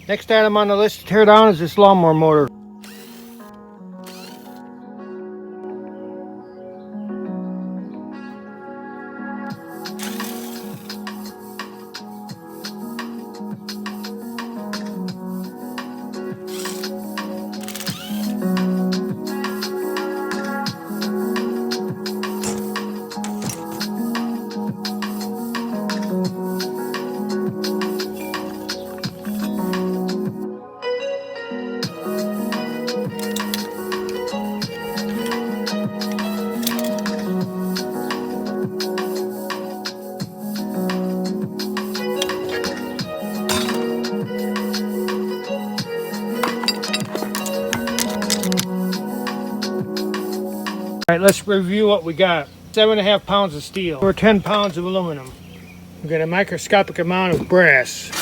Next item on the list to tear down is this lawnmower motor. Alright, let's review what we got. 7.5 pounds of steel or 10 pounds of aluminum. We got a microscopic amount of brass.